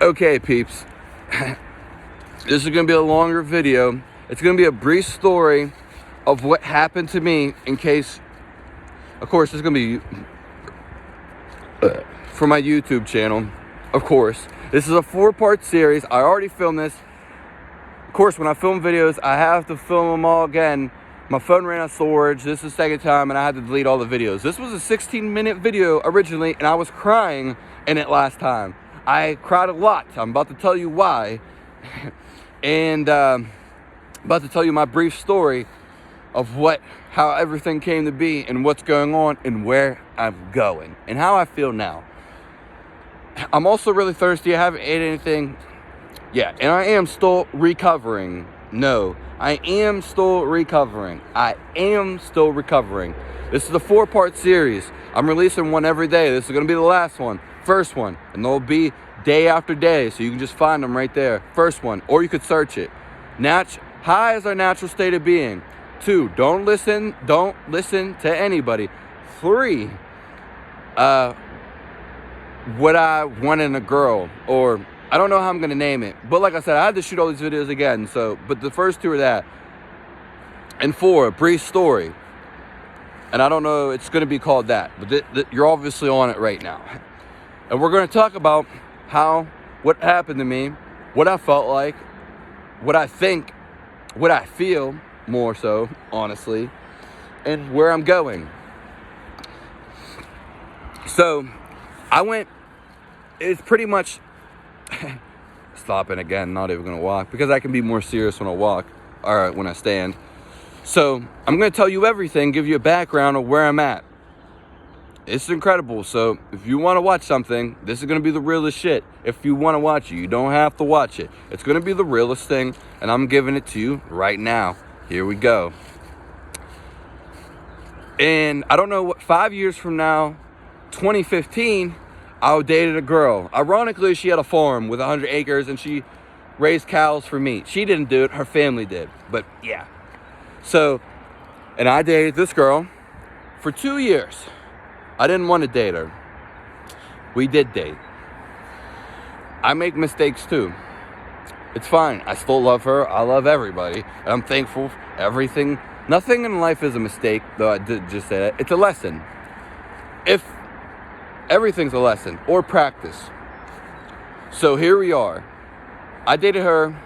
Okay, peeps. This is going to be a longer video. It's going to be a brief story of what happened to me in case, of course, this is going to be for my YouTube channel. Of course, this is a 4-part series. I already filmed this. Of course, when I film videos, I have to film them all again. My phone ran out of storage. This is the second time, and I had to delete all the videos. This was a 16-minute video originally, and I was crying in it last time. I cried a lot. I'm about to tell you why. And about to tell you my brief story of how everything came to be and what's going on and where I'm going and how I feel now. I'm also really thirsty. I haven't ate anything yet, and I am still recovering. No, I am still recovering. I am still recovering. This is a 4-part series. I'm releasing one every day. This is going to be the last one. First one. And they'll be day after day. So you can just find them right there. First one. Or you could search it. High is our natural state of being. 2, don't listen to anybody. 3, what I want in a girl, or I don't know how I'm going to name it. But like I said, I had to shoot all these videos again. But the first 2 are that. And 4, a brief story. And I don't know, it's going to be called that. But you're obviously on it right now. And we're going to talk about what happened to me, what I felt like, what I think, what I feel, more so, honestly, and where I'm going. So, it's pretty much, stopping again, not even going to walk, because I can be more serious when I walk, or when I stand. So, I'm going to tell you everything, give you a background of where I'm at. It's incredible. So, if you want to watch something, this is going to be the realest shit. If you want to watch it, you don't have to watch it. It's going to be the realest thing, and I'm giving it to you right now. Here we go. And I don't know what, 5 years from now, 2015, I dated a girl. Ironically, she had a farm with 100 acres, and she raised cows for meat. She didn't do it. Her family did. But, yeah. So, and I dated this girl for 2 years. I didn't want to date her. We did date. I make mistakes too. It's fine. I still love her. I love everybody. And I'm thankful for everything. Nothing in life is a mistake, though I did just say that. It's a lesson. If everything's a lesson or practice. So here we are. I dated her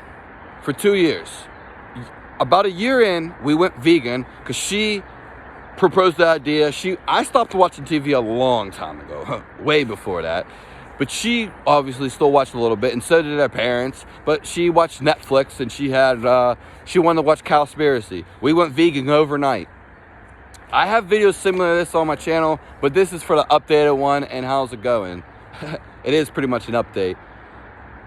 for 2 years. About a year in, we went vegan because she proposed the idea. I stopped watching TV a long time ago, way before that. But she obviously still watched a little bit, and so did her parents. But she watched Netflix, and she wanted to watch Cowspiracy. We went vegan overnight. I have videos similar to this on my channel, but this is for the updated one, and how's it going? It is pretty much an update.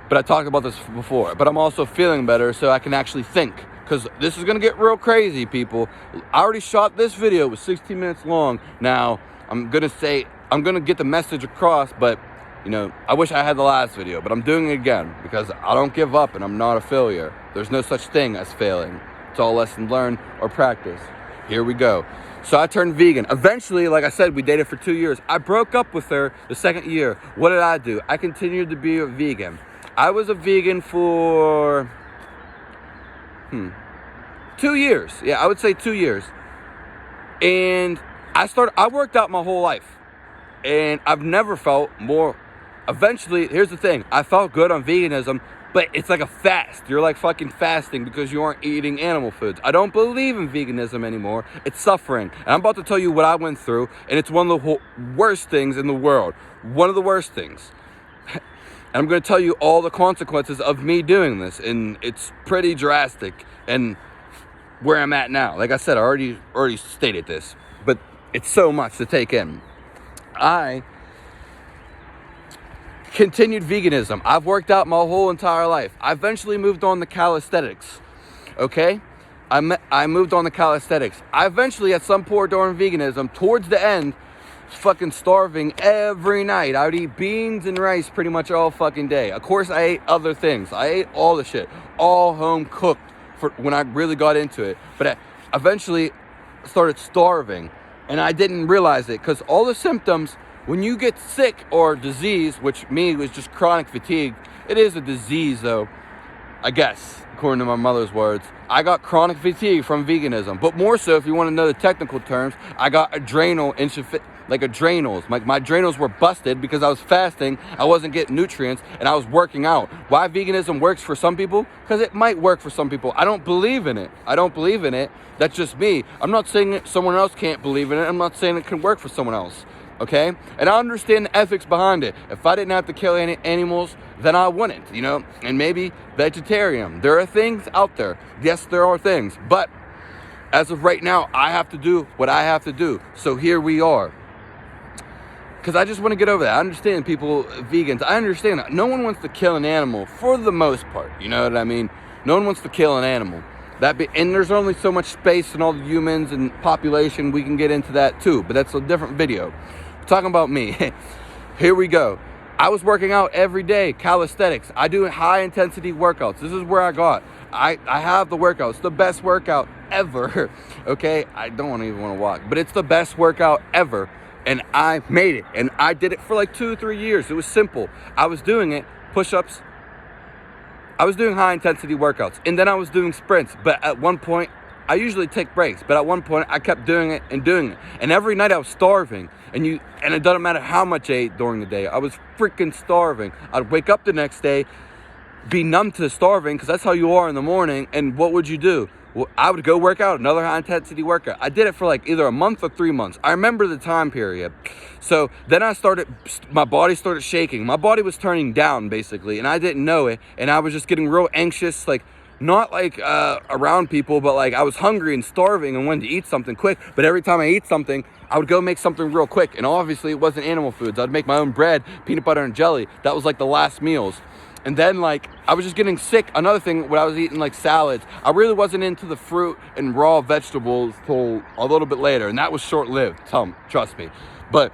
But I talked about this before. But I'm also feeling better, so I can actually think. Because this is going to get real crazy, people. I already shot this video. It was 16 minutes long. Now, I'm going to get the message across, but, I wish I had the last video. But I'm doing it again because I don't give up and I'm not a failure. There's no such thing as failing. It's all lesson learned or practice. Here we go. So I turned vegan. Eventually, like I said, we dated for 2 years. I broke up with her the second year. What did I do? I continued to be a vegan. I was a vegan for 2 years. Yeah, I would say 2 years. And I worked out my whole life. And I've never felt more. Eventually, here's the thing. I felt good on veganism, but it's like a fast. You're like fucking fasting because you aren't eating animal foods. I don't believe in veganism anymore. It's suffering. And I'm about to tell you what I went through. And it's one of the worst things in the world. One of the worst things. And I'm going to tell you all the consequences of me doing this. And it's pretty drastic. And where I'm at now. Like I said, I already stated this. But it's so much to take in. I continued veganism. I've worked out my whole entire life. I eventually moved on to calisthenics. Okay? I moved on to calisthenics. I eventually, at some point during veganism, towards the end, fucking starving every night. I would eat beans and rice pretty much all fucking day. Of course, I ate other things. I ate all the shit. All home cooked for when I really got into it. But I eventually started starving. And I didn't realize it because all the symptoms, when you get sick or disease, which me was just chronic fatigue, It is a disease, though, I guess, according to my mother's words. I got chronic fatigue from veganism, but more so, if you want to know the technical terms, I got adrenals. My adrenals were busted because I was fasting, I wasn't getting nutrients, and I was working out. Why veganism works for some people? Because it might work for some people. I don't believe in it. That's just me. I'm not saying that someone else can't believe in it. I'm not saying it can work for someone else. Okay? And I understand the ethics behind it. If I didn't have to kill any animals, then I wouldn't, and maybe vegetarian. There are things out there. Yes, there are things. But as of right now, I have to do what I have to do. So here we are. Because I just want to get over that. I understand people, vegans, I understand that. No one wants to kill an animal for the most part. You know what I mean? No one wants to kill an animal. And there's only so much space in all the humans and population. We can get into that too, but that's a different video. Talking about me. Here we go. I was working out every day, calisthenics. I do high intensity workouts. This is where I got. I have the workout. It's the best workout ever. Okay? I don't even want to walk, but it's the best workout ever. And I made it. And I did it for like 2-3 years. It was simple. I was doing it, push-ups. I was doing high intensity workouts. And then I was doing sprints. But at one point, I usually take breaks, but at one point I kept doing it. And every night I was starving. And it doesn't matter how much I ate during the day. I was freaking starving. I'd wake up the next day, be numb to starving, because that's how you are in the morning. And what would you do? Well, I would go work out, another high intensity workout. I did it for like either a month or 3 months. I remember the time period. So then my body started shaking. My body was turning down basically, and I didn't know it. And I was just getting real anxious, like not like around people, but like I was hungry and starving and wanted to eat something quick. But every time I eat something, I would go make something real quick. And obviously it wasn't animal foods. I'd make my own bread, peanut butter and jelly. That was like the last meals. And then like I was just getting sick. Another thing, when I was eating like salads, I really wasn't into the fruit and raw vegetables till a little bit later. And that was short-lived, trust me. But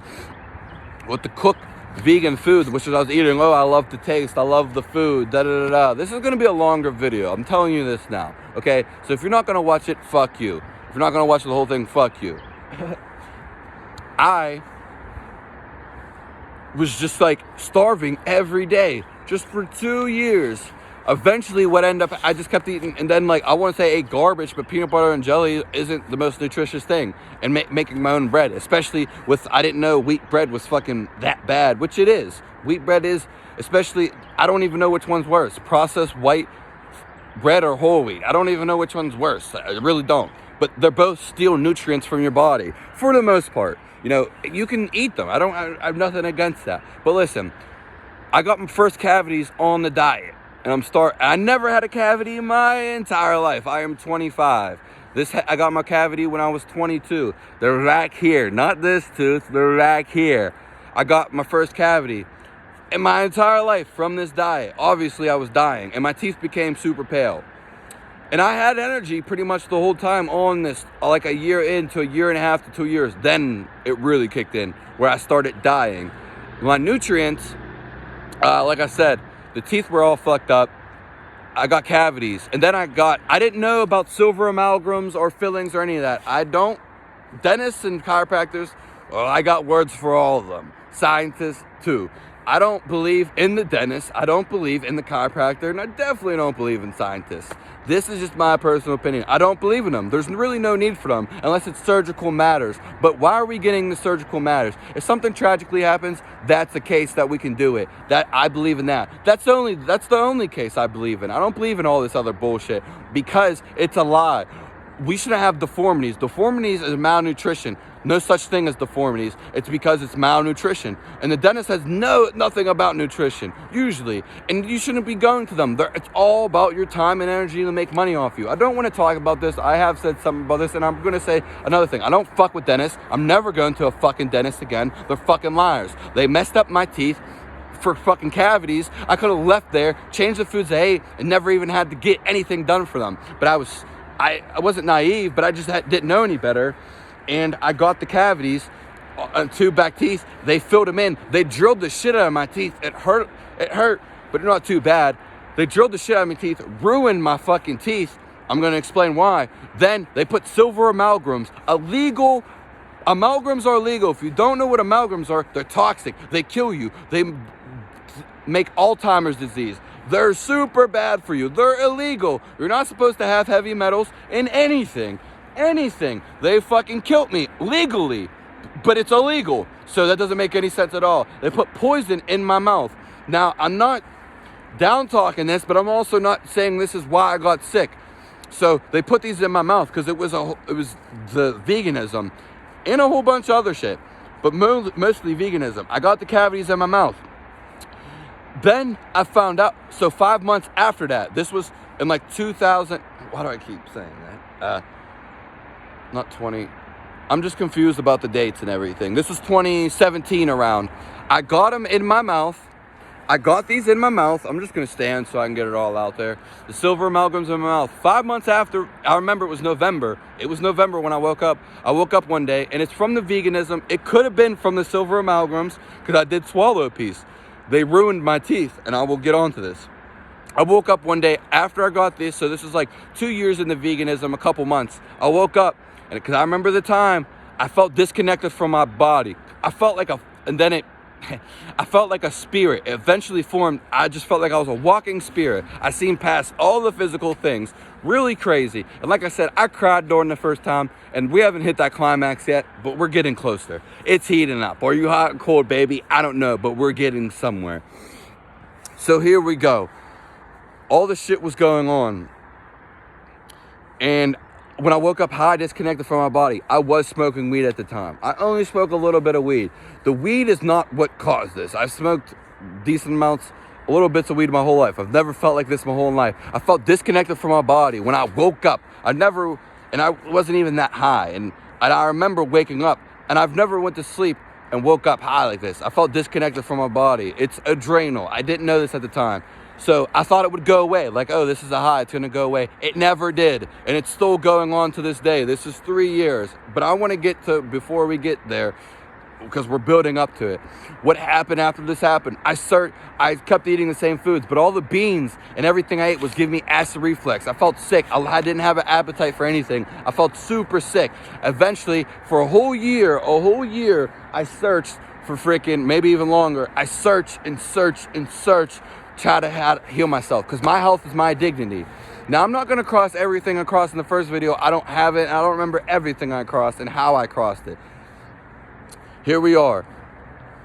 with the cooked vegan food, which I was eating, I love the taste, I love the food, This is going to be a longer video. I'm telling you this now, okay? So if you're not going to watch it, fuck you. If you're not going to watch the whole thing, fuck you. I was just like starving every day, just for 2 years. Eventually I just kept eating, and then like I want to say I ate garbage, but peanut butter and jelly isn't the most nutritious thing. And making my own bread, especially I didn't know wheat bread was fucking that bad, which it is. Wheat bread is, especially, I don't even know which one's worse, processed white bread or whole wheat. I don't even know which one's worse. I really don't. But they're both steal nutrients from your body for the most part. You can eat them. I have nothing against that. But listen, I got my first cavities on the diet. And I never had a cavity in my entire life. I am 25. I got my cavity when I was 22. They're back here, not this tooth, they're back here. I got my first cavity in my entire life from this diet. Obviously I was dying and my teeth became super pale. And I had energy pretty much the whole time on this, like a year into a year and a half to 2 years. Then it really kicked in where I started dying. My nutrients, like I said, the teeth were all fucked up. I got cavities. And then I didn't know about silver amalgams or fillings or any of that. Dentists and chiropractors, I got words for all of them. Scientists too. I don't believe in the dentist. I don't believe in the chiropractor. And I definitely don't believe in scientists. This is just my personal opinion. I don't believe in them. There's really no need for them unless it's surgical matters. But why are we getting the surgical matters? If something tragically happens, that's the case that we can do it. That I believe in that. That's the only case I believe in. I don't believe in all this other bullshit because it's a lie. We shouldn't have deformities. Deformities is malnutrition. No such thing as deformities. It's because it's malnutrition. And the dentist has nothing about nutrition, usually. And you shouldn't be going to them. It's all about your time and energy to make money off you. I don't want to talk about this. I have said something about this, and I'm going to say another thing. I don't fuck with dentists. I'm never going to a fucking dentist again. They're fucking liars. They messed up my teeth for fucking cavities. I could have left there, changed the foods I ate, and never even had to get anything done for them. But I wasn't naive, but I just didn't know any better. And I got the cavities, 2 back teeth. They filled them in. They drilled the shit out of my teeth. It hurt, but not too bad. They drilled the shit out of my teeth, ruined my fucking teeth. I'm going to explain why. Then they put silver amalgams. Illegal. Amalgams are illegal. If you don't know what amalgams are, they're toxic. They kill you. make Alzheimer's disease. They're super bad for you. They're illegal. You're not supposed to have heavy metals in anything. Anything. They fucking killed me legally, but it's illegal. So that doesn't make any sense at all. They put poison in my mouth. Now, I'm not down talking this, but I'm also not saying this is why I got sick. So they put these in my mouth because it was the veganism and a whole bunch of other shit, but mostly veganism. I got the cavities in my mouth. Then I found out, so 5 months after that, this was in like 2000, why do I keep saying that? Not 20, I'm just confused about the dates and everything. This was 2017 around. I got them in my mouth. I got these in my mouth. I'm just gonna stand so I can get it all out there. The silver amalgams in my mouth. 5 months after, I remember it was November. It was November when I woke up. I woke up one day and it's from the veganism. It could have been from the silver amalgams because I did swallow a piece. They ruined my teeth, and I will get onto this. I woke up one day after I got this, so this is like 2 years in the veganism, a couple months. I woke up, and because I remember the time, I felt disconnected from my body. I felt like I felt like a spirit. It eventually formed. I just felt like I was a walking spirit. I seen past all the physical things. Really crazy. And like I said, I cried during the first time, and we haven't hit that climax yet, but we're getting closer. It's heating up. Are you hot and cold, baby? I don't know, but we're getting somewhere. So here we go. All the shit was going on. And when I woke up high, disconnected from my body, I was smoking weed at the time. I only smoke a little bit of weed. The weed is not what caused this. I've smoked decent amounts, little bits of weed my whole life. I've never felt like this my whole life. I felt disconnected from my body. When I woke up, I wasn't even that high. And I remember waking up, and I've never went to sleep and woke up high like this. I felt disconnected from my body. It's adrenal. I didn't know this at the time. So I thought it would go away. Like, oh, this is a high. It's going to go away. It never did. And it's still going on to this day. This is 3 years. But I want to get to, before we get there, because we're building up to it. What happened after this happened? I kept eating the same foods, but all the beans and everything I ate was giving me acid reflux. I felt sick. I didn't have an appetite for anything. I felt super sick. Eventually, for a whole year, I searched for freaking, maybe even longer. I searched, try to heal myself, because my health is my dignity. Now, I'm not going to cross everything I crossed in the first video. I don't have it. I don't remember everything I crossed and how I crossed it. Here we are.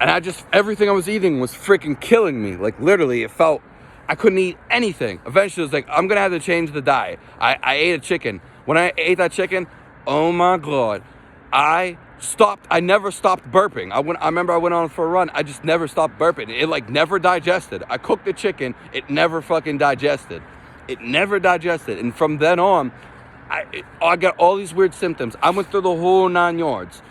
And everything I was eating was freaking killing me. Like, literally, it felt, I couldn't eat anything. Eventually, it was like, I'm going to have to change the diet. I ate a chicken. When I ate that chicken, oh my God, I never stopped burping. I remember I went on for a run. I just never stopped burping. It like never digested. I cooked the chicken. It never fucking digested. It never digested. And from then on, I got all these weird symptoms. I went through the whole 9 yards.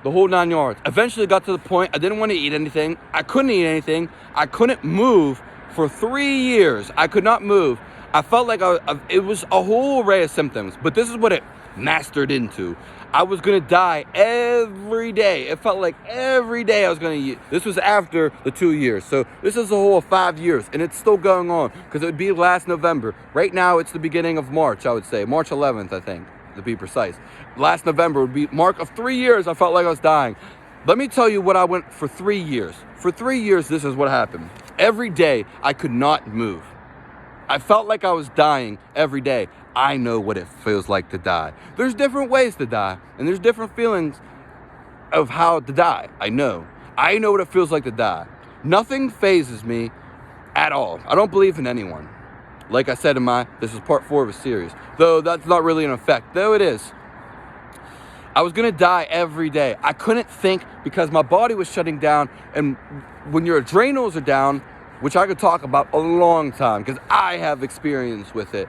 Eventually got to the point I didn't want to eat anything. I couldn't eat anything. I couldn't move for 3 years. I could not move. I felt like it was a whole array of symptoms, but this is what it mastered into. I was going to die every day. It felt like every day I was going to eat. This was after the 2 years. So this is a whole 5 years, and it's still going on because it would be last November. Right now, it's the beginning of March, I would say. March 11th, I think, to be precise. Last November would be mark of 3 years. I felt like I was dying. Let me tell you what I went for 3 years. For 3 years, this is what happened. Every day, I could not move. I felt like I was dying every day. I know what it feels like to die. There's different ways to die, and there's different feelings of how to die. I know what it feels like to die. Nothing phases me at all. I don't believe in anyone. Like I said this is part 4 of a series, though that's not really an effect, though it is. I was gonna die every day. I couldn't think because my body was shutting down, and when your adrenals are down, which I could talk about a long time because I have experience with it,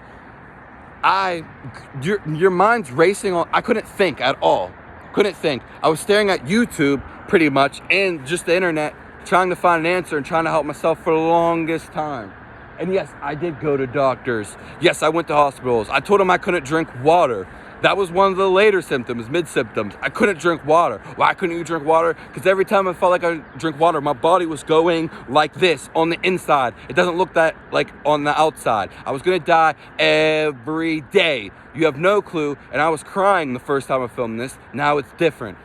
your mind's racing on. I couldn't think at all. Couldn't think. I was staring at YouTube pretty much and just the internet, trying to find an answer and trying to help myself for the longest time. And yes, I did go to doctors. Yes, I went to hospitals. I told them I couldn't drink water. That was one of the later symptoms, mid-symptoms. I couldn't drink water. Why couldn't you drink water? Because every time I felt like I drink water, my body was going like this on the inside. It doesn't look that like on the outside. I was gonna die every day. You have no clue. And I was crying the first time I filmed this. Now it's different.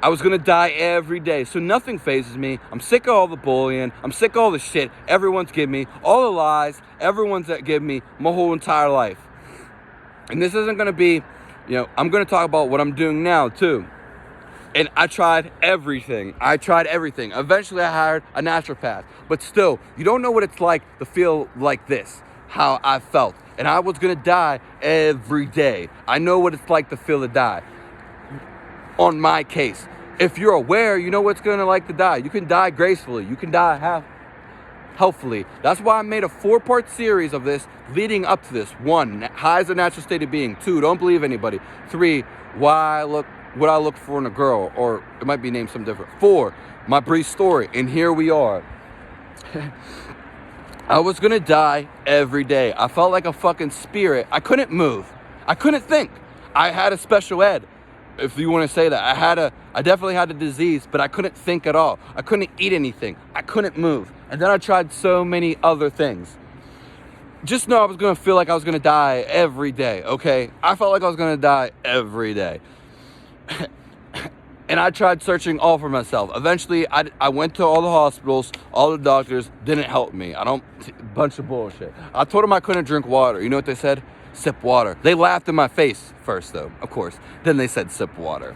I was gonna die every day, so nothing phases me. I'm sick of all the bullying. I'm sick of all the shit everyone's giving me, all the lies everyone's that give me my whole entire life. And this isn't gonna be, I'm gonna talk about what I'm doing now too. And I tried everything. Eventually I hired a naturopath. But still, you don't know what it's like to feel like this, how I felt. And I was gonna die every day. I know what it's like to feel to die. On my case, if you're aware, you know what it's gonna like to die. You can die gracefully. You can die healthfully. That's why I made a 4-part series of this leading up to this. 1, high as a natural state of being. 2, don't believe anybody. 3, what I look for in a girl, or it might be named something different. 4, my brief story, and here we are. I was gonna die every day. I felt like a fucking spirit. I couldn't move. I couldn't think. I had a special ed, if you want to say that. I definitely had a disease, but I couldn't think at all. I couldn't eat anything. I couldn't move. And then I tried so many other things. Just know I was gonna feel like I was gonna die every day, okay? I felt like I was gonna die every day. And I tried searching all for myself. Eventually, I went to all the hospitals, all the doctors, didn't help me. Bunch of bullshit. I told them I couldn't drink water. You know what they said? Sip water. They laughed in my face first, though, of course. Then they said sip water.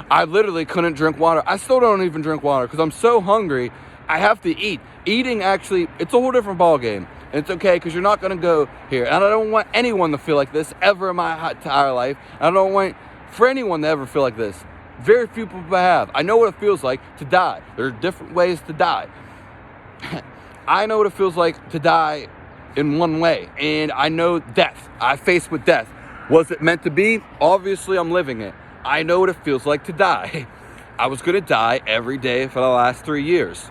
I literally couldn't drink water. I still don't even drink water because I'm so hungry. I have to eat. Eating, actually, it's a whole different ballgame. And it's okay because you're not going to go here. And I don't want anyone to feel like this ever in my entire life. I don't want for anyone to ever feel like this. Very few people have. I know what it feels like to die. There are different ways to die. I know what it feels like to die in one way. And I know death. I faced with death. Was it meant to be? Obviously, I'm living it. I know what it feels like to die. I was going to die every day for the last 3 years.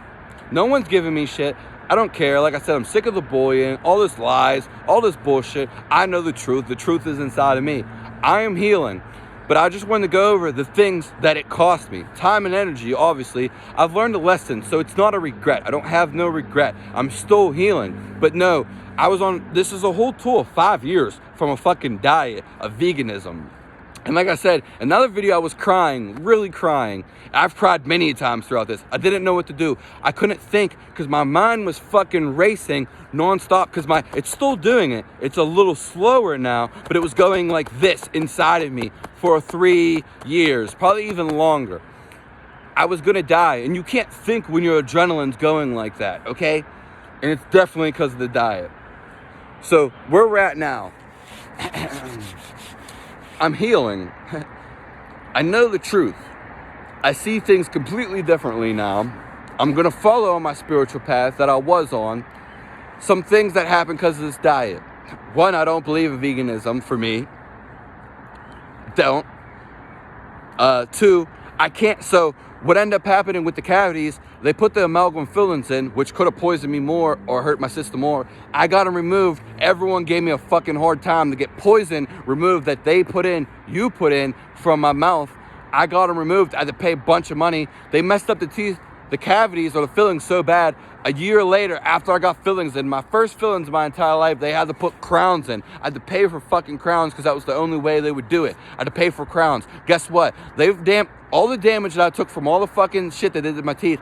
No one's giving me shit. I don't care. Like I said, I'm sick of the bullying, all this lies, all this bullshit. I know the truth. The truth is inside of me. I am healing. But I just wanted to go over the things that it cost me. Time and energy, obviously. I've learned a lesson, so it's not a regret. I don't have no regret. I'm still healing. But no, this is a whole tool of 5 years from a fucking diet of veganism. And like I said, another video I was crying, really crying. I've cried many times throughout this. I didn't know what to do. I couldn't think because my mind was fucking racing nonstop because it's still doing it. It's a little slower now, but it was going like this inside of me for 3 years, probably even longer. I was gonna die, and you can't think when your adrenaline's going like that, okay? And it's definitely because of the diet. So where we're at now, I'm healing. I know the truth. I see things completely differently now. I'm going to follow on my spiritual path that I was on. Some things that happen because of this diet. 1, I don't believe in veganism for me. Don't. 2, I can't. So what ended up happening with the cavities, they put the amalgam fillings in, which could have poisoned me more or hurt my system more. I got them removed. Everyone gave me a fucking hard time to get poison removed that you put in from my mouth. I got them removed. I had to pay a bunch of money. They messed up the teeth, the cavities or the fillings so bad. A year later, after I got fillings in, my first fillings in my entire life, they had to put crowns in. I had to pay for fucking crowns because that was the only way they would do it. I had to pay for crowns. Guess what? All the damage that I took from all the fucking shit they did to my teeth,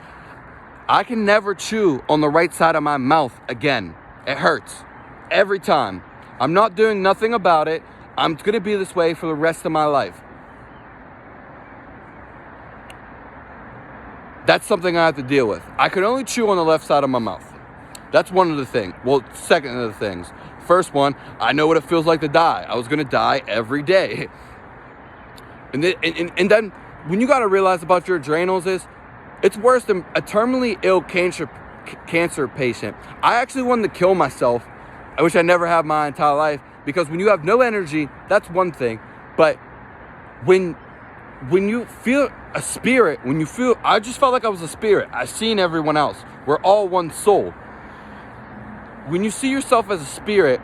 I can never chew on the right side of my mouth again. It hurts. Every time. I'm not doing nothing about it. I'm going to be this way for the rest of my life. That's something I have to deal with. I can only chew on the left side of my mouth. That's one of the things. Well, second of the things. First one, I know what it feels like to die. I was going to die every day. And then when you got to realize about your adrenals is, it's worse than a terminally ill cancer patient. I actually wanted to kill myself. I wish I never had my entire life. Because when you have no energy, that's one thing. But when you feel a spirit, I just felt like I was a spirit. I seen everyone else. We're all one soul. When you see yourself as a spirit,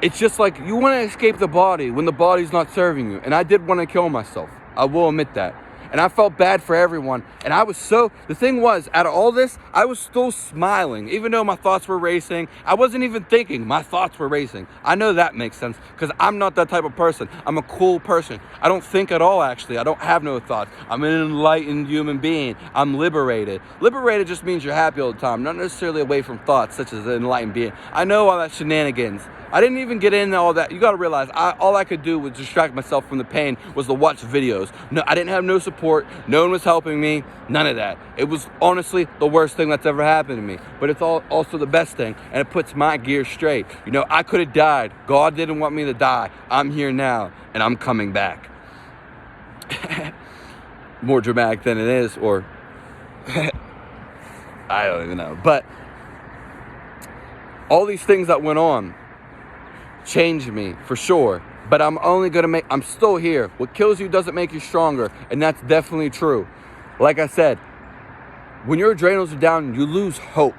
it's just like you want to escape the body when the body's not serving you. And I did want to kill myself. I will admit that. And I felt bad for everyone. And the thing was, out of all this, I was still smiling. Even though my thoughts were racing, I wasn't even thinking, my thoughts were racing. I know that makes sense, because I'm not that type of person. I'm a cool person. I don't think at all, actually. I don't have no thoughts. I'm an enlightened human being. I'm liberated. Liberated just means you're happy all the time, not necessarily away from thoughts, such as an enlightened being. I know all that shenanigans. I didn't even get into all that. You got to realize, all I could do was distract myself from the pain was to watch videos. No, I didn't have no support. No one was helping me. None of that. It was honestly the worst thing that's ever happened to me. But it's also the best thing, and it puts my gear straight. You know, I could have died. God didn't want me to die. I'm here now, and I'm coming back. More dramatic than it is, or I don't even know. But all these things that went on changed me for sure, but I'm still here. What kills you doesn't make you stronger, and that's definitely true. Like I said, when your adrenals are down, you lose hope.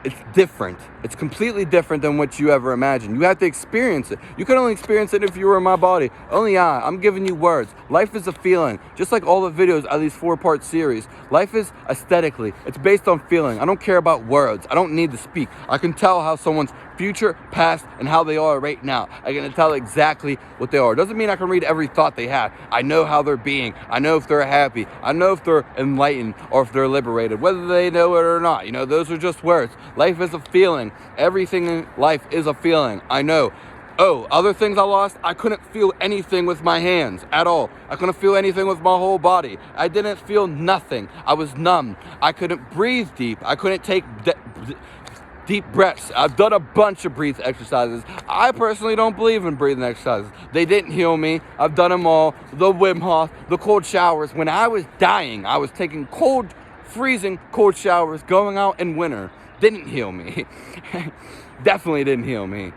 It's different. It's completely different than what you ever imagined. You have to experience it. You can only experience it if you were in my body. Only I'm giving you words. Life is a feeling. Just like all the videos of these 4-part series. Life is aesthetically. It's based on feeling. I don't care about words. I don't need to speak. I can tell how someone's future, past, and how they are right now. I can tell exactly what they are. Doesn't mean I can read every thought they have. I know how they're being. I know if they're happy. I know if they're enlightened or if they're liberated. Whether they know it or not. You know, those are just words. Life is a feeling. Everything in life is a feeling. I know. Oh, other things I lost, I couldn't feel anything with my hands at all. I couldn't feel anything with my whole body. I didn't feel nothing. I was numb. I couldn't breathe deep. I couldn't take deep breaths. I've done a bunch of breath exercises. I personally don't believe in breathing exercises. They didn't heal me. I've done them all. The Wim Hof, the cold showers. When I was dying, I was taking freezing cold showers, going out in winter. Didn't heal me. Definitely didn't heal me.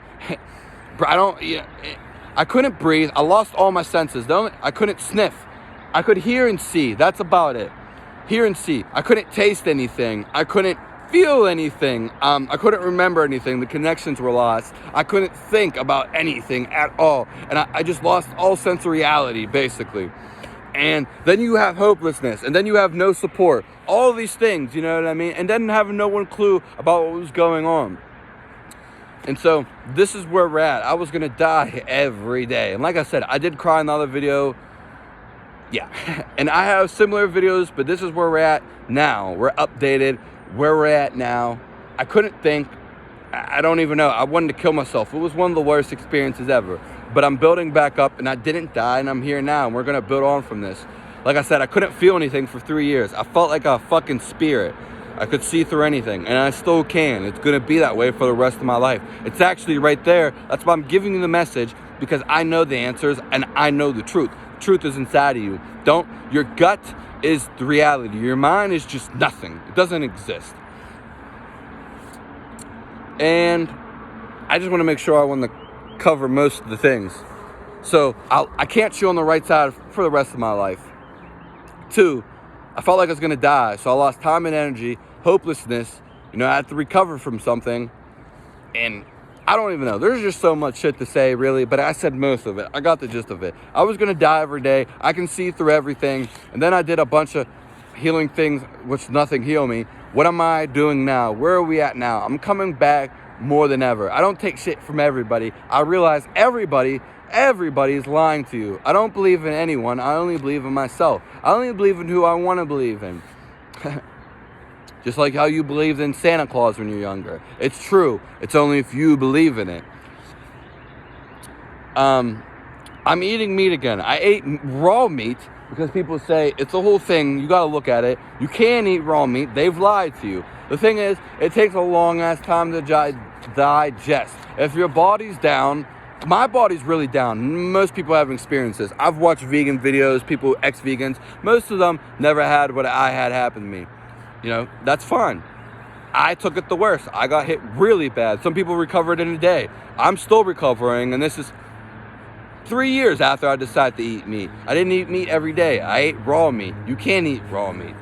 I couldn't breathe. I lost all my senses. I couldn't sniff. I could hear and see. That's about it. Hear and see. I couldn't taste anything. I couldn't feel anything. I couldn't remember anything. The connections were lost. I couldn't think about anything at all. And I just lost all sense of reality, basically. And then you have hopelessness. And then you have no support. All these things, you know what I mean? And then having no one clue about what was going on. And so this is where we're at. I was going to die every day. And like I said, I did cry in the other video. Yeah. And I have similar videos, but this is where we're at now. We're updated. Where we're at now. I couldn't think. I don't even know. I wanted to kill myself. It was one of the worst experiences ever. But I'm building back up, and I didn't die, and I'm here now. And we're going to build on from this. Like I said, I couldn't feel anything for 3 years. I felt like a fucking spirit. I could see through anything, and I still can. It's going to be that way for the rest of my life. It's actually right there. That's why I'm giving you the message, because I know the answers, and I know the truth. Truth is inside of you. Your gut is the reality. Your mind is just nothing. It doesn't exist. And I just want to make sure I want to cover most of the things. So I can't chew on the right side for the rest of my life. 2, I felt like I was going to die. So I lost time and energy, hopelessness. You know, I had to recover from something. And I don't even know. There's just so much shit to say, really. But I said most of it. I got the gist of it. I was going to die every day. I can see through everything. And then I did a bunch of healing things, which nothing healed me. What am I doing now? Where are we at now? I'm coming back more than ever. I don't take shit from everybody. I realize everybody is lying to you. I don't believe in anyone. I only believe in myself. I only believe in who I want to believe in. Just like how you believed in Santa Claus when you're younger. It's true. It's only if you believe in it. I'm eating meat again. I ate raw meat because people say it's a whole thing. You got to look at it. You can't eat raw meat. They've lied to you. The thing is, it takes a long ass time to digest. If your body's down, my body's really down. Most people haven't experienced this. I've watched vegan videos, people, ex-vegans. Most of them never had what I had happen to me. You know, that's fine. I took it the worst. I got hit really bad. Some people recovered in a day. I'm still recovering, and this is 3 years after I decided to eat meat. I didn't eat meat every day. I ate raw meat. You can't eat raw meat.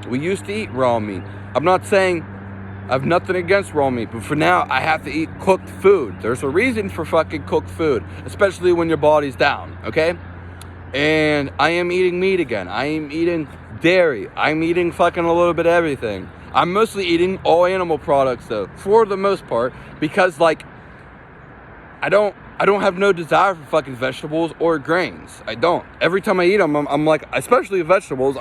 We used to eat raw meat. I'm not saying I have nothing against raw meat, but for now, I have to eat cooked food. There's a reason for fucking cooked food, especially when your body's down, okay? And I am eating meat again. I am eating dairy. I'm eating fucking a little bit of everything. I'm mostly eating all animal products though, for the most part, because like I don't have no desire for fucking vegetables or grains. I don't. Every time I eat them, I'm like, especially vegetables.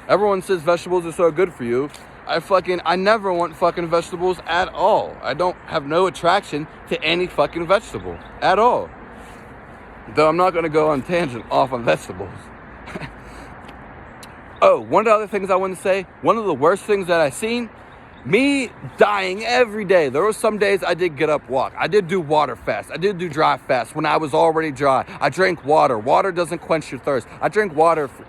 Everyone says vegetables are so good for you. I never want fucking vegetables at all. I don't have no attraction to any fucking vegetable at all. Though I'm not going to go on tangent off on vegetables. Oh, one of the other things I want to say, one of the worst things that I seen, me dying every day. There were some days I did get up, walk. I did do water fast. I did do dry fast when I was already dry. I drank water. Water doesn't quench your thirst. I drank water for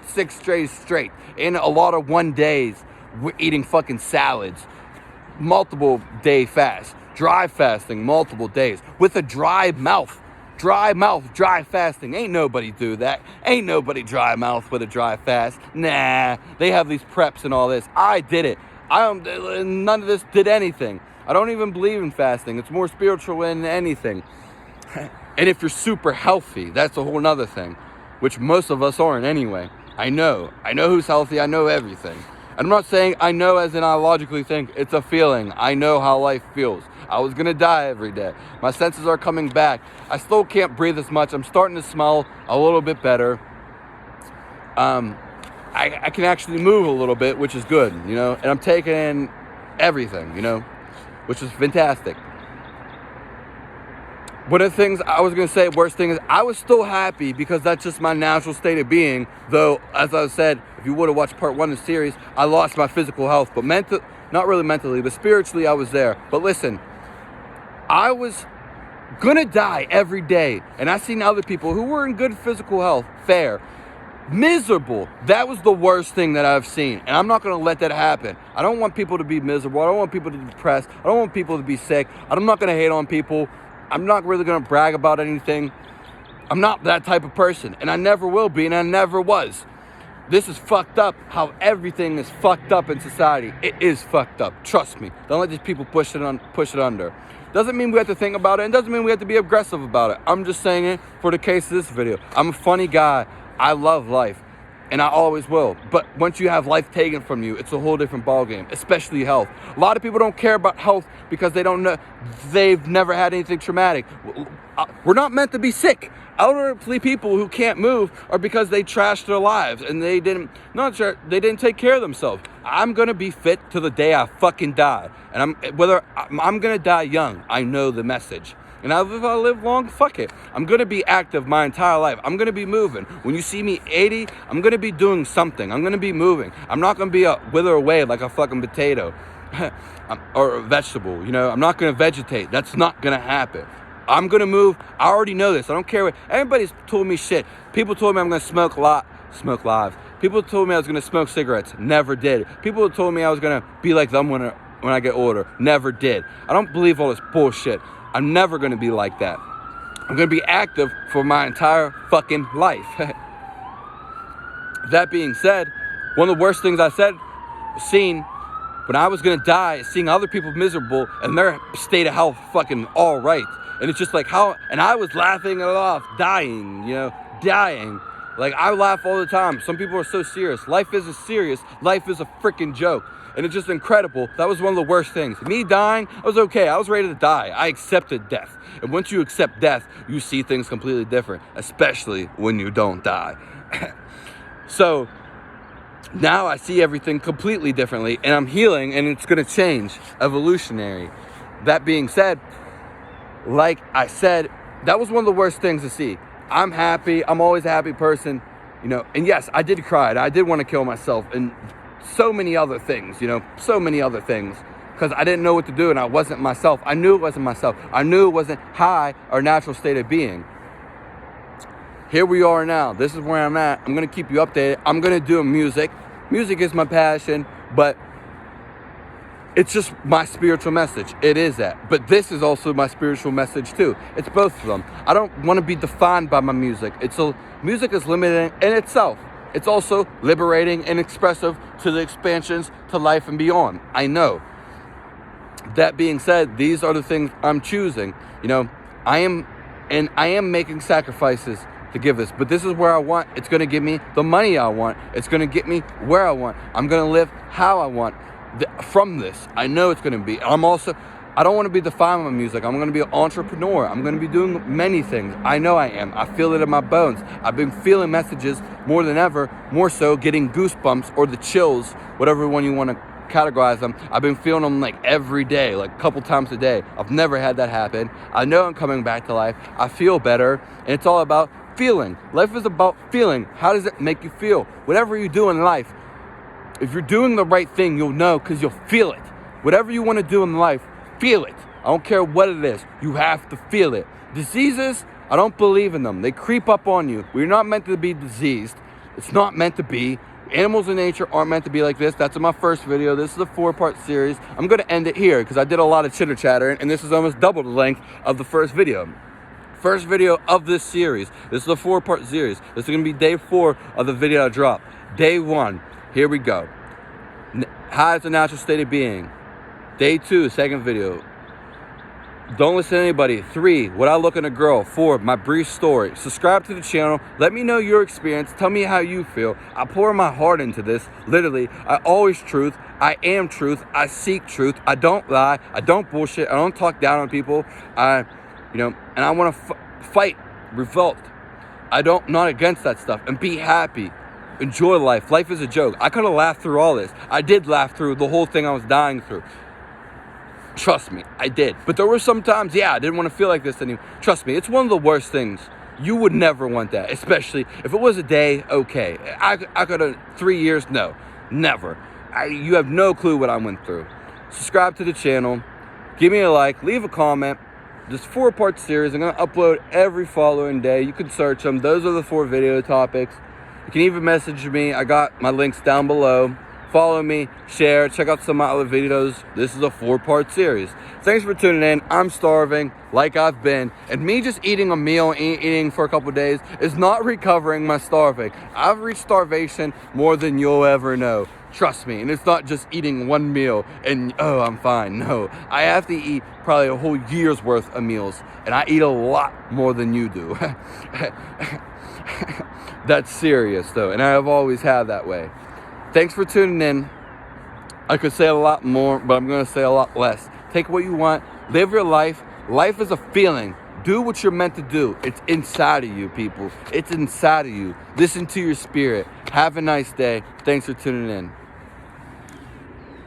6 days straight. In a lot of 1 days, we're eating fucking salads. Multiple day fast. Dry fasting, multiple days. With a dry mouth. Dry fasting. Ain't nobody do that. Ain't nobody dry mouth with a dry fast. Nah, they have these preps and all this. I did it. None of this did anything. I don't even believe in fasting. It's more spiritual than anything. And if you're super healthy, that's a whole nother thing, which most of us aren't anyway. I know who's healthy. I know everything. I'm not saying I know as in I logically think. It's a feeling. I know how life feels. I was gonna die every day. My senses are coming back. I still can't breathe as much. I'm starting to smell a little bit better. I can actually move a little bit, which is good, and I'm taking in everything, which is fantastic. One of the things I was going to say, worst thing is, I was still happy because that's just my natural state of being. Though, as I said, if you would have watched part 1 of the series, I lost my physical health, but not really mentally, but spiritually I was there. But listen, I was gonna die every day, and I seen other people who were in good physical health, miserable. That was the worst thing that I've seen, and I'm not gonna let that happen. I don't want people to be miserable. I don't want people to be depressed. I don't want people to be sick. I'm not gonna hate on people. I'm not really gonna brag about anything. I'm not that type of person, and I never will be, and I never was. This is fucked up, how everything is fucked up in society. It is fucked up, trust me. Don't let these people push it under. Doesn't mean we have to think about it, and doesn't mean we have to be aggressive about it. I'm just saying it for the case of this video. I'm a funny guy. I love life, and I always will. But once you have life taken from you, it's a whole different ballgame, especially health. A lot of people don't care about health because they don't know, they've never had anything traumatic. We're not meant to be sick. Elderly people who can't move are because they trashed their lives and they didn't take care of themselves. I'm gonna be fit till the day I fucking die, and I'm gonna die young. I know the message. And if I live long, fuck it. I'm going to be active my entire life. I'm going to be moving. When you see me 80, I'm going to be doing something. I'm going to be moving. I'm not going to be wither away like a fucking potato or a vegetable. I'm not going to vegetate. That's not going to happen. I'm going to move. I already know this. I don't care what. Everybody's told me shit. People told me I'm going to smoke live. People told me I was going to smoke cigarettes. Never did. People told me I was going to be like them when I get older. Never did. I don't believe all this bullshit. I'm never going to be like that. I'm going to be active for my entire fucking life. That being said, one of the worst things I seen when I was going to die is seeing other people miserable and their state of health fucking all right. And it's just like and I was laughing it off, dying. Like, I laugh all the time. Some people are so serious. Life isn't serious. Life is a freaking joke. And it's just incredible. That was one of the worst things. Me dying, I was okay. I was ready to die. I accepted death. And once you accept death, you see things completely different, especially when you don't die. So now I see everything completely differently, and I'm healing, and it's going to change. Evolutionary. That being said, like I said, that was one of the worst things to see. I'm happy. I'm always a happy person, And yes, I did cry. I did want to kill myself, and so many other things, because I didn't know what to do, and I wasn't myself. I knew it wasn't myself. I knew it wasn't our natural state of being. Here we are now. This is where I'm at. I'm going to keep you updated. I'm going to do music. Music is my passion, but it's just my spiritual message. It is that. But this is also my spiritual message too. It's both of them. I don't want to be defined by my music. Music is limiting in itself. It's also liberating and expressive to the expansions to life and beyond. I know. That being said, these are the things I'm choosing. I am making sacrifices to give this, but this is where I want. It's going to give me the money I want. It's going to get me where I want. I'm going to live how I want from this. I know it's going to be. I don't want to be defined by music. I'm going to be an entrepreneur. I'm going to be doing many things. I know I am. I feel it in my bones. I've been feeling messages more than ever, more so getting goosebumps or the chills, whatever one you want to categorize them. I've been feeling them like every day, like a couple times a day. I've never had that happen. I know I'm coming back to life. I feel better, and it's all about feeling. Life is about feeling. How does it make you feel? Whatever you do in life, if you're doing the right thing, you'll know because you'll feel it. Whatever you want to do in life, feel it. I don't care what it is. You have to feel it. Diseases, I don't believe in them. They creep up on you. We're not meant to be diseased. It's not meant to be. Animals in nature aren't meant to be like this. That's in my first video. This is a 4-part series. I'm going to end it here because I did a lot of chitter chatter, and this is almost double the length of the first video. First video of this series. This is a 4-part series. This is going to be day 4 of the video I dropped. Day 1, here we go. How is the natural state of being? Day 2, second video. Don't listen to anybody. 3, what I look in a girl. 4, my brief story. Subscribe to the channel. Let me know your experience. Tell me how you feel. I pour my heart into this. Literally, I always truth. I am truth. I seek truth. I don't lie. I don't bullshit. I don't talk down on people. And I want to fight, revolt. Not against that stuff. And be happy. Enjoy life. Life is a joke. I could have laughed through all this. I did laugh through the whole thing I was dying through. Trust me, I did. But there were some times, I didn't want to feel like this anymore. Trust me, it's one of the worst things. You would never want that, especially if it was a day, okay. I could have 3 years, no, never. You have no clue what I went through. Subscribe to the channel, give me a like, leave a comment. This 4-part series, I'm going to upload every following day. You can search them. Those are the 4 video topics. You can even message me. I got my links down below. Follow me, share, check out some of my other videos. This is a 4-part series. Thanks for tuning in. I'm starving, like I've been. And me just eating a meal, eating for a couple days, is not recovering my starving. I've reached starvation more than you'll ever know. Trust me. And it's not just eating one meal and, I'm fine. No, I have to eat probably a whole year's worth of meals. And I eat a lot more than you do. That's serious, though. And I have always had that way. Thanks for tuning in. I could say a lot more, but I'm going to say a lot less. Take what you want. Live your life. Life is a feeling. Do what you're meant to do. It's inside of you, people. It's inside of you. Listen to your spirit. Have a nice day. Thanks for tuning in.